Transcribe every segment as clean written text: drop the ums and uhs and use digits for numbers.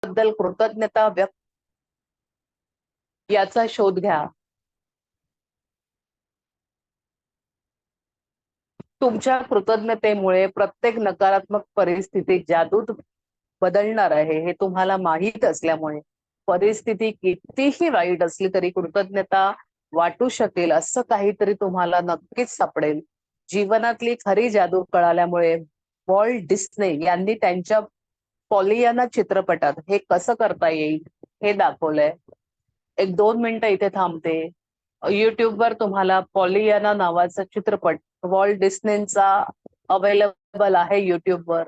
बद्दल कृतज्ञता व्यक्त याचा शोध घ्या. तुमच्या कृतज्ञतेमुळे प्रत्येक नकारात्मक परिस्थिती जादूत बदलणार आहे हे तुम्हाला माहीत असल्यामुळे परिस्थिती कितीही वाईट असली तरी कृतज्ञता वाटू शकेल असं काहीतरी तुम्हाला नक्कीच सापडेल. जीवनातली खरी जादू कळाल्यामुळे वॉल्ट डिस्ने यांनी त्यांच्या पॉलियाना चित्रपटात हे कसं करता येईल हे दाखवलंय. एक 2 मिनिटं इथे थांबते. युट्यूबवर तुम्हाला पॉलियाना नावाचा चित्रपट वॉल्ट डिस्नेचा अवेलेबल आहे युट्यूबवर.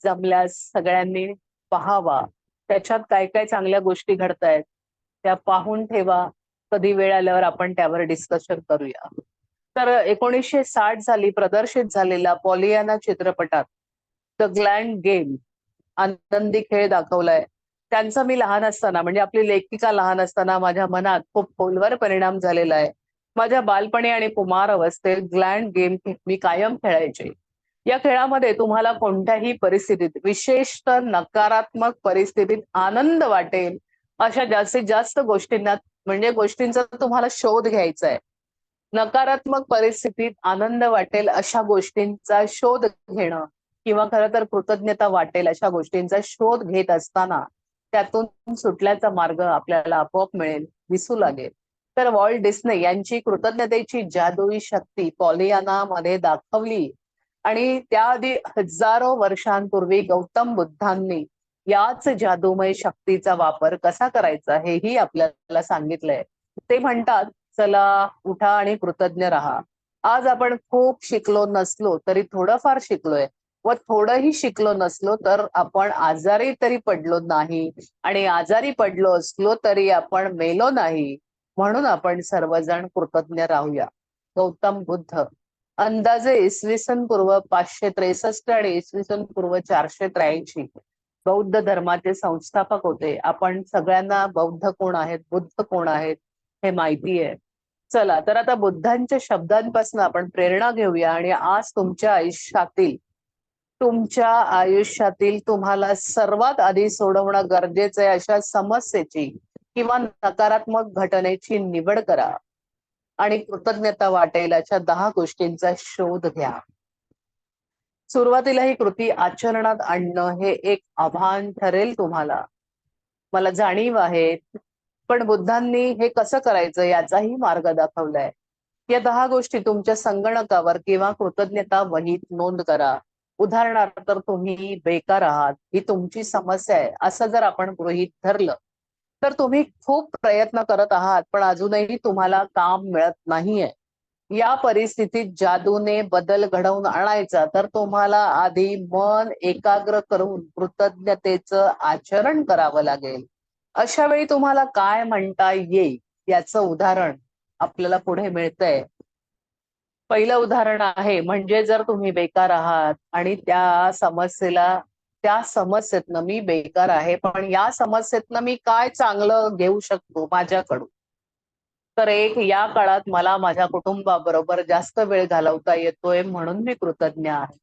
जमल्यास सगळ्यांनी पाहावा. त्याच्यात काय काय चांगल्या गोष्टी घडतायत त्या पाहून ठेवा. कधी वेळ आल्यावर आपण त्यावर डिस्कशन करूया. तर 1960 साली प्रदर्शित झालेला पॉलियाना चित्रपटात द ग्लँड गेम आनंदी खेळ दाखवलाय. त्यांचा मी लहान असताना म्हणजे आपली लेखिका लहान असताना माझ्या मनात खूप खोलवर परिणाम झालेला आहे. माझ्या बालपणी आणि कुमार अवस्थेत ग्लँड गेम मी कायम खेळायचे. या खेळामध्ये तुम्हाला कोणत्याही परिस्थितीत विशेषतः नकारात्मक परिस्थितीत आनंद वाटेल अशा जास्तीत जास्त गोष्टींना म्हणजे गोष्टींचा तुम्हाला शोध घ्यायचा आहे. नकारात्मक परिस्थितीत आनंद वाटेल अशा गोष्टींचा शोध घेणं किंवा खरं तर कृतज्ञता वाटेल अशा गोष्टींचा शोध घेत असताना त्यातून सुटल्याचा मार्ग आपल्याला आपोआप मिळेल, दिसू लागेल. तर वॉल्ट डिस्ने यांची कृतज्ञतेची जादुई शक्ती पॉलियाना मध्ये दाखवली आणि त्याआधी हजारो वर्षांपूर्वी गौतम बुद्धांनी याच जादूमय शक्तीचा वापर कसा करायचा हेही आपल्याला सांगितलंय. ते म्हणतात, चला उठा आणि कृतज्ञ राहा. आज आपण खूप शिकलो नसलो तरी थोडंफार शिकलोय व थोडंही शिकलो नसलो तर आपण आजारी तरी पडलो नाही आणि आजारी पडलो असलो तरी आपण मेलो नाही. म्हणून आपण सर्वजण कृतज्ञ राहूया. गौतम बुद्ध अंदाजे इसवी सन पूर्व 563 आणि इसवी सन पूर्व 483 बौद्ध धर्माचे संस्थापक होते. आपण सगळ्यांना बौद्ध कोण आहेत, बुद्ध कोण आहेत हे माहिती आहे. चला तर आता बुद्धांच्या शब्दांपासून आपण प्रेरणा घेऊया आणि आज तुमच्या आयुष्यातील तुम्हाला सर्वात आधी सोडवणं गरजेचं आहे अशा समस्येची किंवा नकारात्मक घटनेची निवड करा आणि कृतज्ञता वाटेल अशा 10 गोष्टींचा शोध घ्या. सुरुवातीला ही कृती आचरणात आणणं हे एक आव्हान ठरेल तुम्हाला, मला जाणीव आहे. पण बुद्धांनी हे कसं करायचं याचाही मार्ग दाखवलाय. या 10 गोष्टी तुमच्या संगणकावर किंवा कृतज्ञता वहीत नोंद करा. उदाहरणार्थ तुम्ही बेकार आहात ही तुमची समस्या आहे असं जर आपण गृहीत धरलं तर तुम्ही खूप प्रयत्न करत आहात पण अजूनही तुम्हाला काम मिळत नाहीये. या परिस्थितीत जादूने बदल घडवून आणायचा तर तुम्हाला आधी मन एकाग्र करून कृतज्ञतेचं आचरण करावं लागेल. अशा वेळी तुम्हाला काय म्हणता येईल याचं उदाहरण आपल्याला पुढे मिळतंय. पहिलं उदाहरण आहे म्हणजे जर तुम्ही बेकार आहात आणि त्या समस्येतनं मी बेकार आहे पण या समस्येतनं मी काय चांगलं घेऊ शकतो माझ्याकडून. तर एक, या काळात मला माझ्या कुटुंबाबरोबर जास्त वेळ घालवता येतोय म्हणून मी कृतज्ञ आहे.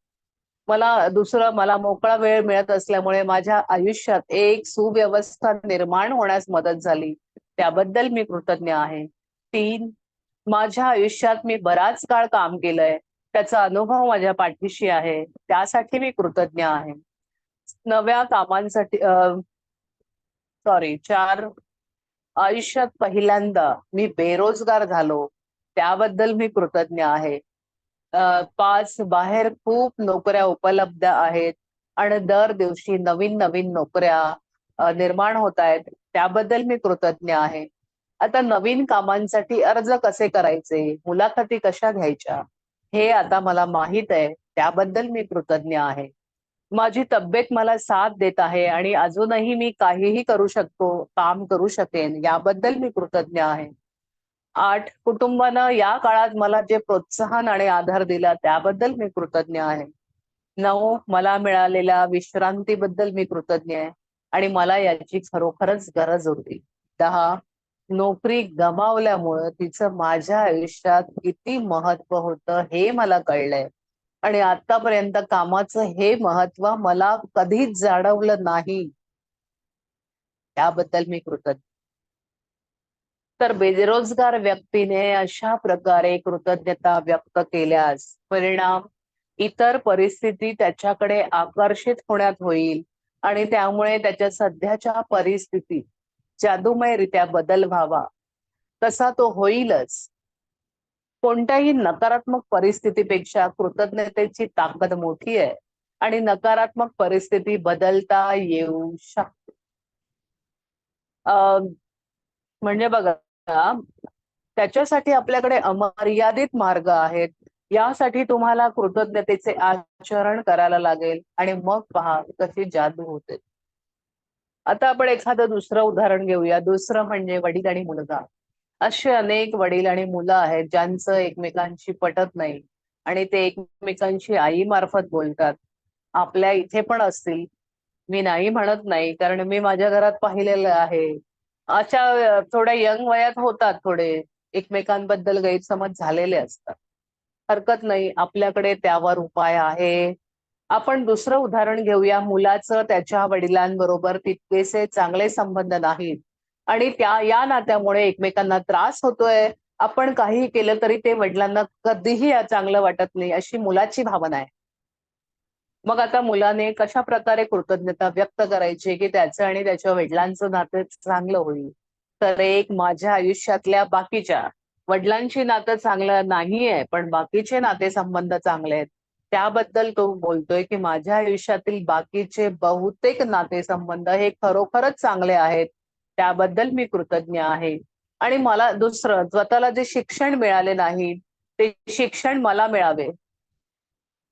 दुसरं, मला मोकळा वेळ मिळत असल्यामुळे माझ्या आयुष्यात एक सुव्यवस्था निर्माण होण्यास मदत झाली त्याबद्दल मी कृतज्ञ आहे. 3, माझ्या आयुष्यात मी बराच काळ काम केलंय त्याचा अनुभव माझ्या पाठीशी आहे त्यासाठी मी कृतज्ञ आहे. नव्या कामांसाठी सॉरी 4, आयुष्यात पहिल्यांदा मी बेरोजगार झालो त्याबद्दल मी कृतज्ञ आहे. 5, बाहेर खूप नोकऱ्या उपलब्ध आहेत आणि दर दिवशी नवीन नवीन नोकऱ्या निर्माण होत आहेत त्याबद्दल मी कृतज्ञ आहे. आता नवीन कामांसाठी अर्ज कसे करायचे, मुलाखती कशा घ्यायच्या हे आता मला माहित आहे त्याबद्दल मी कृतज्ञ आहे. माझी तब्येत मला साथ देत आहे आणि अजूनही मी काहीही करू शकतो, काम करू शकेन याबद्दल मी कृतज्ञ आहे. 8, कुटुंबानं या काळात मला जे प्रोत्साहन आणि आधार दिला त्याबद्दल मी कृतज्ञ आहे. 9, मला मिळालेल्या विश्रांतीबद्दल मी कृतज्ञ आहे आणि मला याची खरोखरच गरज होती. 10, नोकरी गमावल्यामुळं तिचं माझ्या आयुष्यात किती महत्व होतं हे मला कळलंय आणि आतापर्यंत कामाचं हे महत्व मला कधीच जाणवलं नाही. त्याबद्दल मी कृतज्ञ. तर बेरोजगार व्यक्तीने अशा प्रकारे कृतज्ञता व्यक्त केल्यास परिणाम इतर परिस्थिती त्याच्याकडे आकर्षित होण्यात होईल आणि त्यामुळे त्याच्या सध्याच्या परिस्थितीत जादूमयरित्या बदल व्हावा तसा तो होईलच. कोणत्याही नकारात्मक परिस्थितीपेक्षा कृतज्ञतेची ताकद मोठी आहे आणि नकारात्मक परिस्थिती बदलता येऊ शकते. म्हणजे बघा, त्याच्यासाठी आपल्याकडे अमर्यादित मार्ग आहेत. यासाठी तुम्हाला कृतज्ञतेचे आचरण करायला लागेल आणि मग पहा कशी जादू होते. आता आपण एखादं दुसरं उदाहरण घेऊया. दुसरं म्हणजे वडील आणि मुलगा. असे अनेक वडील आणि मुलं आहेत ज्यांचं एकमेकांशी पटत नाही आणि ते एकमेकांशी आई मार्फत बोलतात. आपल्या इथे पण असतील, मी नाही म्हणत नाही, कारण मी माझ्या घरात पाहिलेलं आहे. अशा थोड्या यंग वयात होतात, थोडे एकमेकांबद्दल गैरसमज झालेले असतात. हरकत नाही, आपल्याकडे त्यावर उपाय आहे. आपण दुसरं उदाहरण घेऊया. मुलाचं त्याच्या वडिलांबरोबर तितकेसे चांगले संबंध नाहीत आणि या नात्यामुळे एकमेकांना त्रास होतोय. आपण काही केलं तरी ते वडिलांना कधीही चांगलं वाटत नाही, अशी मुलाची भावना आहे. मग आता मुलाने कशा प्रकारे कृतज्ञता व्यक्त करायची की त्याचं आणि त्याच्या वडिलांचं नातं चांगलं होईल? तर एक, माझ्या आयुष्यातल्या बाकीच्या वडिलांची नातं चांगलं नाहीये पण बाकीचे नातेसंबंध चांगले आहेत, त्याबद्दल तो बोलतोय की माझ्या आयुष्यातील बाकीचे बहुतेक नातेसंबंध हे खरोखरच चांगले आहेत, त्याबद्दल मी कृतज्ञ आहे. आणि मला दुसरं, स्वतःला जे शिक्षण मिळाले नाही ते शिक्षण मला मिळावे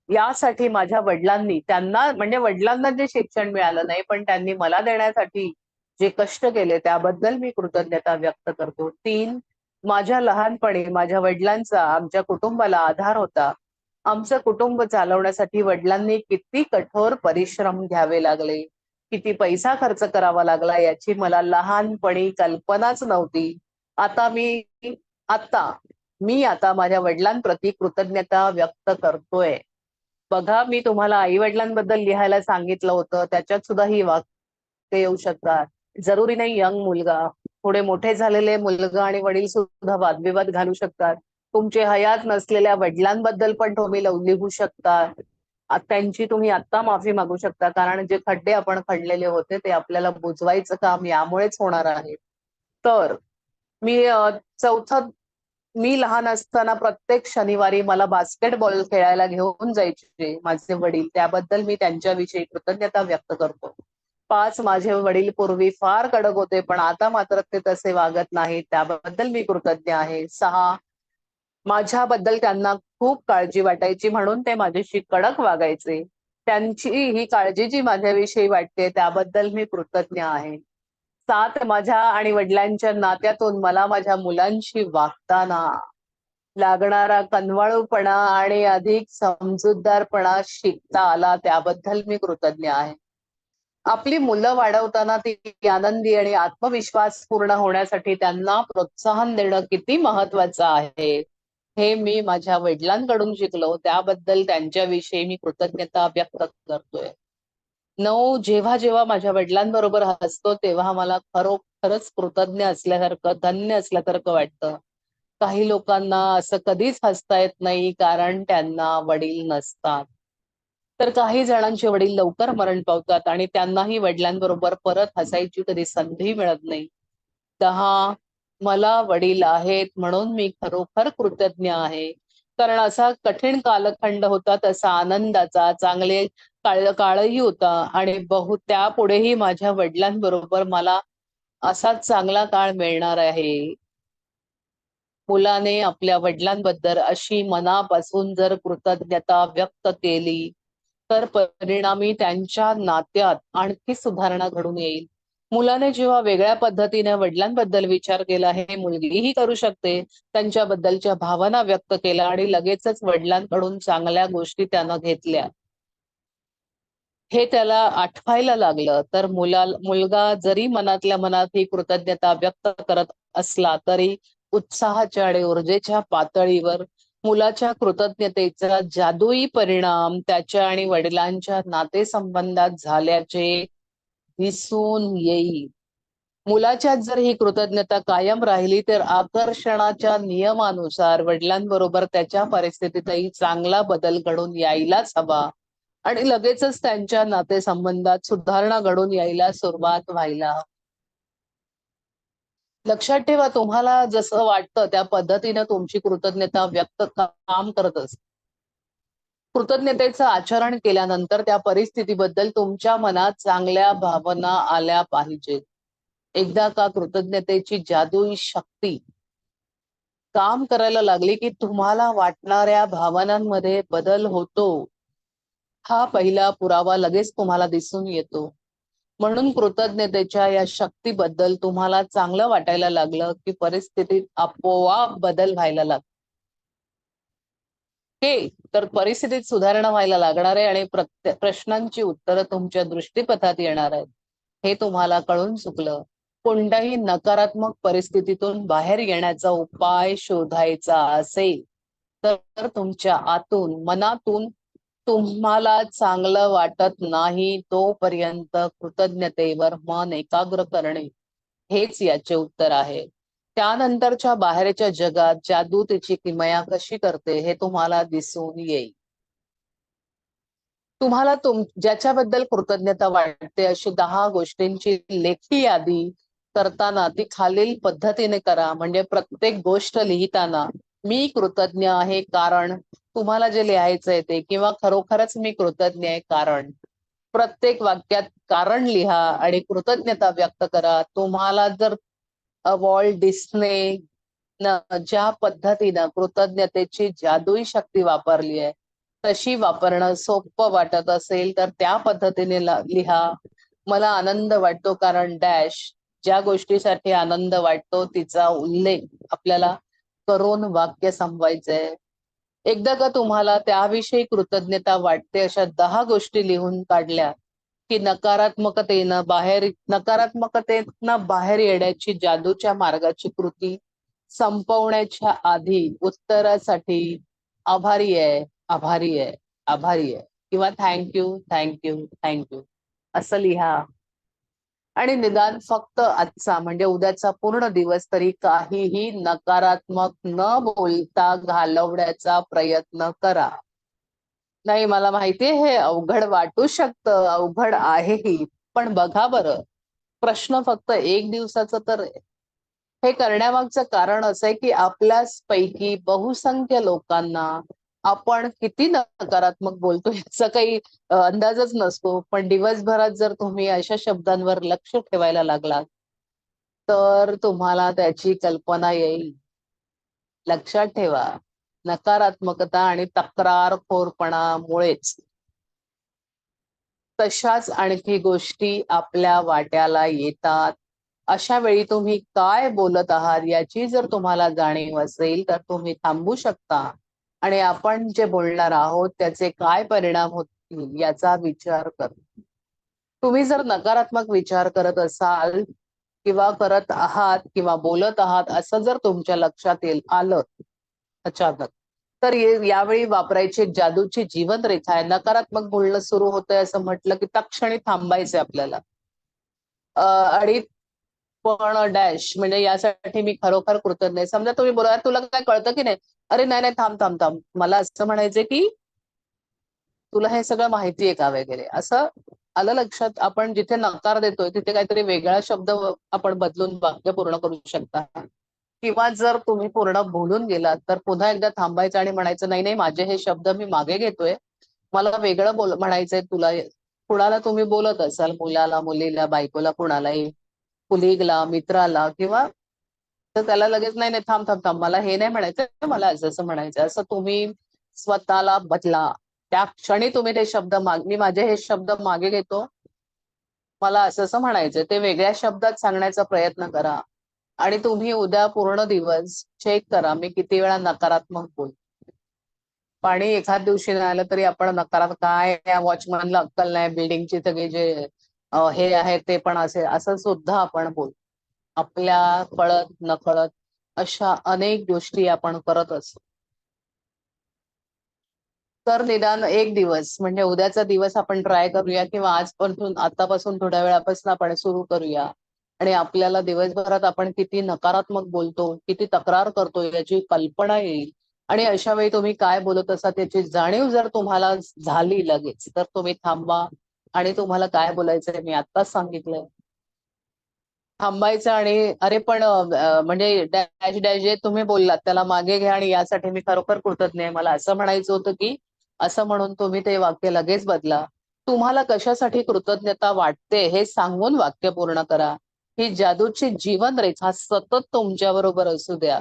यासाठी माझ्या वडिलांनी, त्यांना म्हणजे वडिलांना जे शिक्षण मिळालं नाही पण त्यांनी मला देण्यासाठी जे कष्ट केले त्याबद्दल मी कृतज्ञता व्यक्त करतो. 3, माझ्या लहानपणी माझ्या वडिलांचा आमच्या कुटुंबाला आधार होता. आमचं कुटुंब चालवण्यासाठी वडिलांनी किती कठोर परिश्रम घ्यावे लागले, किती पैसा खर्च करावा लागला याची मला लहानपणी कल्पनाच नव्हती. आता मी आता मी आता माझ्या वडिलांप्रती कृतज्ञता व्यक्त करतोय. बघा, मी तुम्हाला आई वडिलांबद्दल लिहायला सांगितलं होतं, त्याच्यात सुद्धा ही वाक्य येऊ शकतात. जरुरी नाही यंग मुलगा, थोडे मोठे झालेले मुलगा आणि वडील सुद्धा वादविवाद घालू शकतात. तुमचे हयात नसलेल्या वडिलांबद्दल पण तुम्ही लिहू शकता. त्यांची तुम्ही आत्ता माफी मागू शकता, कारण जे खड्डे आपण खणलेले होते ते आपल्याला बुजवायचं काम यामुळेच होणार आहे. तर मी चौथं, मी लहान असताना प्रत्येक शनिवारी मला बास्केटबॉल खेळायला घेऊन जायचे माझे वडील, त्याबद्दल मी त्यांच्याविषयी कृतज्ञता व्यक्त करतो. 5, माझे वडील पूर्वी फार कडक होते पण आता मात्र ते तसे वागत नाहीत, त्याबद्दल मी कृतज्ञ आहे. 6, माझ्याबद्दल त्यांना खूप काळजी वाटायची म्हणून ते माझ्याशी कडक वागायचे. त्यांची ही काळजी जी माझ्याविषयी वाटते त्याबद्दल मी कृतज्ञ आहे. 7, माझ्या आणि वडिलांच्या नात्यातून मला माझ्या मुलांशी वागताना लागणारा कनवाळूपणा आणि अधिक समजूतदारपणा शिकता आला, त्याबद्दल मी कृतज्ञ आहे. आपली मुलं वाढवताना ती आनंदी आणि आत्मविश्वास पूर्ण होण्यासाठी त्यांना प्रोत्साहन देणं किती महत्वाचं आहे हे मी माझ्या वडिलांकडून शिकलो, त्याबद्दल त्यांच्याविषयी मी कृतज्ञता व्यक्त करतोय. 9, जेव्हा जेव्हा माझ्या वडिलांबरोबर हसतो तेव्हा मला खरोखरच कृतज्ञ असल्यासारखं, धन्य असल्यासारखं वाटतं. काही लोकांना असं कधीच हसता येत नाही कारण त्यांना वडील नसतात. तर काही जणांचे वडील लवकर मरण पावतात आणि त्यांनाही वडिलांबरोबर परत हसायची कधी संधी मिळत नाही. 10, मला वडील आहेत म्हणून मी खरोखर कृतज्ञ आहे. कारण असा कठीण कालखंड होता, तसा आनंदाचा चांगले काळही होता आणि त्यापुढेही माझ्या वडिलांबरोबर मला असाच चांगला काळ मिळणार आहे. मुलाने आपल्या वडिलांबद्दल अशी मनापासून जर कृतज्ञता व्यक्त केली तर परिणामी त्यांच्या नात्यात आणखी सुधारणा घडून येईल. मुलाने जेव्हा वेगळ्या पद्धतीने वडिलांबद्दल विचार केला, हे मुलगीही करू शकते, त्यांच्याबद्दलच्या भावना व्यक्त केल्या आणि लगेचच वडिलांकडून चांगल्या गोष्टी त्यानं घेतल्या, हे त्याला आठवायला लागलं, तर मुलगा जरी मनातल्या मनात ही कृतज्ञता व्यक्त करत असला तरी उत्साहाच्या आणि ऊर्जेच्या पातळीवर मुलाच्या कृतज्ञतेचा जादुई परिणाम त्याच्या आणि वडिलांच्या नातेसंबंधात झाल्याचे दिसून येईल. मुलाच्यात जर ही कृतज्ञता कायम राहिली तर आकर्षणाच्या नियमानुसार वडिलांबरोबर त्याच्या परिस्थितीतही चांगला बदल घडून यायलाच हवा आणि लगेचच त्यांच्या नातेसंबंधात सुधारणा घडून यायला सुरुवात व्हायला हवी. लक्षात ठेवा, तुम्हाला जसं वाटतं त्या पद्धतीने तुमची कृतज्ञता व्यक्त काम करत असते. कृतज्ञतेचं आचरण केल्यानंतर त्या परिस्थितीबद्दल तुमच्या मनात चांगल्या भावना आल्या पाहिजेत. एकदा का कृतज्ञतेची जादुई शक्ती काम करायला लागली की तुम्हाला वाटणाऱ्या भावनांमध्ये बदल होतो. हा पहिला पुरावा लगेच तुम्हाला दिसून येतो. म्हणून कृतज्ञतेच्या या शक्तीबद्दल तुम्हाला चांगलं वाटायला लागलं की परिस्थितीत आपोआप बदल व्हायला लागतो. हे तर परिस्थितीत सुधारणा व्हायला लागणार आहे आणि प्रश्नांची उत्तरं तुमच्या दृष्टीपथात येणार आहेत. हे तुम्हाला कळून चुकलं. कोणत्याही नकारात्मक परिस्थितीतून बाहेर येण्याचा उपाय शोधायचा असेल तर तुमच्या आतून मनातून तुम्हाला चांगलं वाटत नाही तोपर्यंत कृतज्ञतेवर मन एकाग्र करणे हेच याचे उत्तर आहे. त्यानंतरच्या बाहेरच्या जगात जादू तिची किमया कशी करते हे तुम्हाला दिसून येईल. तुम्हाला ज्याच्याबद्दल कृतज्ञता वाटते अशी 10 गोष्टींची लेखी यादी करताना ती खालील पद्धतीने करा. म्हणजे प्रत्येक गोष्ट लिहिताना मी कृतज्ञ आहे कारण तुम्हाला जे लिहायचंय ते, किंवा खरोखरच मी कृतज्ञ आहे कारण, प्रत्येक वाक्यात कारण लिहा आणि कृतज्ञता व्यक्त करा. तुम्हाला जर वॉल्ट डिस्ने ज्या पद्धतीनं कृतज्ञतेची जादुई शक्ती वापरली आहे तशी वापरणं सोपं वाटत असेल तर त्या पद्धतीने लिहा. मला आनंद वाटतो कारण डॅश, ज्या गोष्टीसाठी आनंद वाटतो तिचा उल्लेख आपल्याला करून वाक्य संपवायचंय. एकदा का तुम्हाला त्याविषयी कृतज्ञता वाटते अशा 10 गोष्टी लिहून काढल्या की नकारात्मकतेनं बाहेर येण्याची जादूच्या मार्गाची कृती संपवण्याच्या आधी उत्तरासाठी आभारी आहे, आभारी आहे, आभारी आहे किंवा थँक्यू, थँक्यू, थँक्यू असं लिहा. आणि निदान फक्त आजचा म्हणजे उद्याचा पूर्ण दिवस तरी काहीही नकारात्मक न बोलता घालवण्याचा प्रयत्न करा. नाही, मला माहितीये हे अवघड वाटू शकतं, अवघड आहेही, पण बघा बरं, प्रश्न फक्त एक दिवसाचं तर हे करण्यामागचं कारण असं आहे की आपल्याच पैकी बहुसंख्य लोकांना आपण किती नकारात्मक बोलतो याचा काही अंदाजच नसतो. पण दिवसभरात जर तुम्ही अशा शब्दांवर लक्ष ठेवायला लागलात तर तुम्हाला त्याची कल्पना येईल. लक्षात ठेवा, नकारात्मकता आणि तक्रारखोरपणामुळेच तशाच आणखी गोष्टी आपल्या वाट्याला येतात. अशा वेळी तुम्ही काय बोलत आहात याची जर तुम्हाला जाणीव असेल तर तुम्ही थांबू शकता आणि आपण जे बोलणार आहोत त्याचे काय परिणाम होतील याचा विचार करा. तुम्ही जर नकारात्मक विचार करत असाल किंवा करत आहात किंवा बोलत आहात असं जर तुमच्या लक्षात आलं अचानक, तर यावेळी वापरायची एक जादूची जीवन रेखा आहे. नकारात्मक बोलणं सुरू होतंय असं म्हटलं की तत्क्षणी थांबायचंय आपल्याला. आणि पण डॅश म्हणजे यासाठी मी खरोखर कृतज्ञ आहे. समजा तुम्ही बोला तुला काय कळतं की नाही, अरे नाही नाही थांब थांब थांब, मला असं म्हणायचंय की तुला हे सगळं माहितीये का वगैरे, असं आलं लक्षात. आपण जिथे नकार देतोय तिथे काहीतरी वेगळा शब्द आपण बदलून वाक्य पूर्ण करू शकता. किंवा जर तुम्ही पूर्ण बोलून गेलात तर पुन्हा एकदा थांबायचं आणि म्हणायचं नाही नाही माझे हे शब्द मी मागे घेतोय, मला वेगळं म्हणायचंय. तुला कुणाला तुम्ही बोलत असाल, मुलाला, मुलीला, बायकोला, कुणालाही, कुलीगला, मित्राला, किंवा तर त्याला लगेच नाही नाही थांब थांब थांब, मला हे नाही म्हणायचं, मला असं म्हणायचं, असं तुम्ही स्वतःला बदला. त्या क्षणी तुम्ही ते शब्द मी माझे हे शब्द मागे घेतो, मला असं म्हणायचं, ते वेगळ्या शब्दात सांगण्याचा प्रयत्न करा. आणि तुम्ही उद्या पूर्ण दिवस चेक करा मी किती वेळा नकारात्मक बोलतो. पाणी एखाद दिवशी नाही आलं तरी आपण नकारात्मक, काय या वॉचमॅनला अक्कल नाही, बिल्डिंगचे सगळे जे हे आहे ते पण असे, असं सुद्धा आपण बोलतो. आपल्या कळत नकळत अशा अनेक गोष्टी आपण करत असतो. तर निदान एक दिवस म्हणजे उद्याचा दिवस आपण ट्राय करूया किंवा आतापासून थोड्या वेळापासून आपण सुरू करूया आणि आपल्याला दिवसभरात आपण किती नकारात्मक बोलतो, किती तक्रार करतो याची कल्पना येईल. आणि अशा वेळी तुम्ही काय बोलत असाल त्याची जाणीव जर तुम्हाला झाली लगेच, तर तुम्ही थांबा आणि तुम्हाला काय बोलायचंय मी आत्ताच सांगितलंय. थांबायचं आणि अरे पण म्हणजे डॅश डॅश जे तुम्ही बोललात त्याला मागे घ्या आणि यासाठी मी खरोखर कृतज्ञ आहे. मला असं म्हणायचं होतं की असं म्हणून तुम्ही ते वाक्य लगेच बदला. तुम्हाला कशासाठी कृतज्ञता वाटते हे सांगून वाक्य पूर्ण करा. ही जादूची जीवनरेखा सतत तुमच्या बरोबर असू द्या.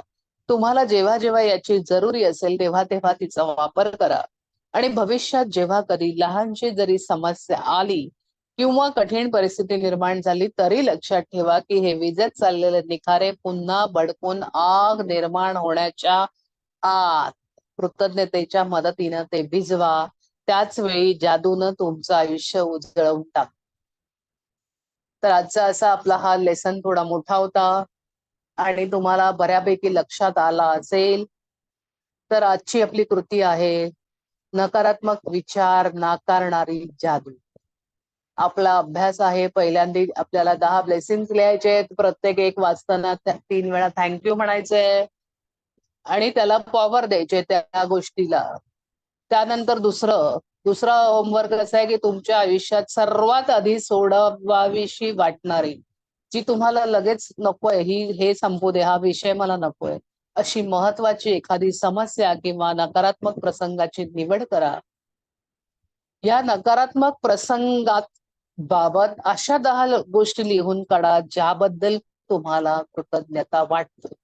तुम्हाला जेव्हा जेव्हा याची जरुरी असेल तेव्हा तेव्हा तिचा वापर करा. आणि भविष्यात जेव्हा कधी लहानशी जरी समस्या आली किंवा कठीण परिस्थिती निर्माण झाली तरी लक्षात ठेवा की हे विजत चाललेले निखारे पुन्हा भडकून आग निर्माण होण्याच्या आत कृतज्ञतेच्या मदतीनं ते भिजवा. त्याच वेळी जादूनं तुमचं आयुष्य उजळवून टाक. तर आजचा असा आपला हा लेसन थोडा मोठा होता आणि तुम्हाला बऱ्यापैकी लक्षात आला असेल. तर आजची आपली कृती आहे नकारात्मक विचार नाकारणारी जादू. आपला अभ्यास आहे पहिल्यांदा आपल्याला 10 ब्लेसिंग्स लिहायचे आहेत. प्रत्येक एक वाचताना 3 वेळा थँक्यू म्हणायचंय आणि त्याला पॉवर द्यायचे त्या गोष्टीला. त्यानंतर दुसरा होमवर्क असा आहे की तुमच्या आयुष्यात सर्वात आधी सोडवावीशी वाटणारी जी तुम्हाला लगेच नकोय, हे संपू दे, हा विषय मला नकोय, अशी महत्वाची एखादी समस्या किंवा नकारात्मक प्रसंगाची निवड करा. या नकारात्मक प्रसंगात बाबत अशा 10 गोष्टी लिहून काढा ज्याबद्दल तुम्हाला कृतज्ञता वाटते.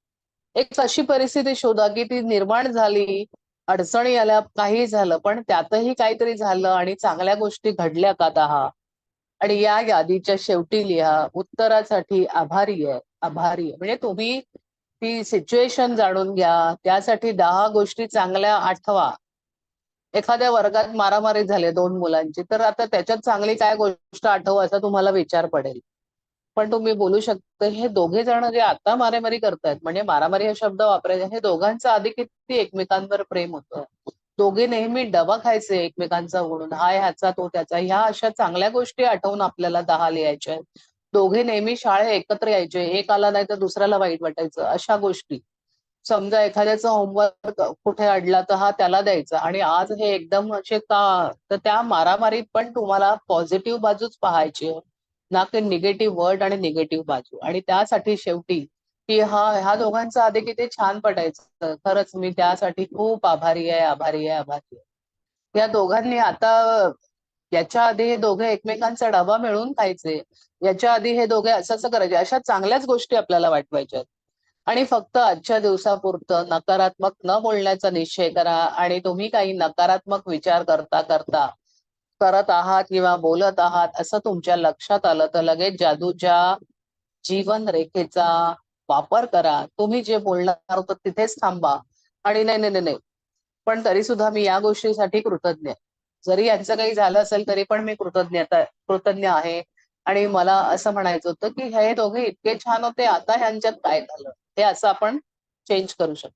एक अशी परिस्थिती शोधा की ती निर्माण झाली, अडचणी आल्या, काही झालं, पण त्यातही काहीतरी झालं आणि चांगल्या गोष्टी घडल्या का 10. आणि या यादीच्या शेवटी लिहा उत्तरासाठी आभारी आहे, आभारी आहे. म्हणजे तुम्ही ती सिच्युएशन जाणून घ्या, त्यासाठी 10 गोष्टी चांगल्या आठवा. एखाद्या वर्गात मारामारी झाली 2 मुलांची, तर आता त्याच्यात चांगली काय गोष्ट आठवू असा तुम्हाला विचार पडेल. पण तुम्ही बोलू शकता हे दोघे जण जे आता मारामारी करतायत, म्हणजे मारामारी हा शब्द वापरायचा, हे दोघांचं आधी किती एकमेकांवर प्रेम होतं. दोघे नेहमी डबा खायचे एकमेकांचा ओढून, हा ह्याचा तो त्याचा. ह्या अशा चांगल्या गोष्टी आठवून आपल्याला 10 लिहायच्या आहेत. दोघे नेहमी शाळेत एकत्र यायचे, एक आला नाही तर दुसऱ्याला वाईट वाटायचं, अशा गोष्टी. समजा एखाद्याचा होमवर्क कुठे अडला तर हा त्याला द्यायचा आणि आज हे एकदम असे का, तर त्या मारामारीत पण तुम्हाला पॉझिटिव्ह बाजूच पाहायची आहे, ना की निगेटिव्ह वर्ड आणि निगेटिव्ह बाजू. आणि त्यासाठी शेवटी की ह्या दोघांचं आधी किती छान पटायचं, खरंच मी त्यासाठी खूप आभारी आहे, आभारी आहे, आभारी आहे. या दोघांनी आता, याच्या आधी हे दोघे एकमेकांचा डबा मिळून खायचे, याच्या आधी हे दोघे असं असं करायचे, अशा चांगल्याच गोष्टी आपल्याला वाटवायच्या. आणि फक्त आजच्या दिवसापुरतं नकारात्मक न बोलण्याचा निश्चय करा. आणि तुम्ही काही नकारात्मक विचार करता करता करत आहात किंवा बोलत आहात असं तुमच्या लक्षात आलं तर लगेच जादूच्या जीवन रेखेचा वापर करा. तुम्ही जे बोलणार होतं तिथेच थांबा आणि नाही नाही नाही नाही, पण तरी सुद्धा मी या गोष्टीसाठी कृतज्ञ आहे. जरी यांचं काही झालं असेल तरी पण मी कृतज्ञ आहे. आणि मला असं म्हणायचं होतं की हे दोघे इतके छान होते, आता ह्यांच्यात काय झालं, हे असं आपण चेंज करू शकतो.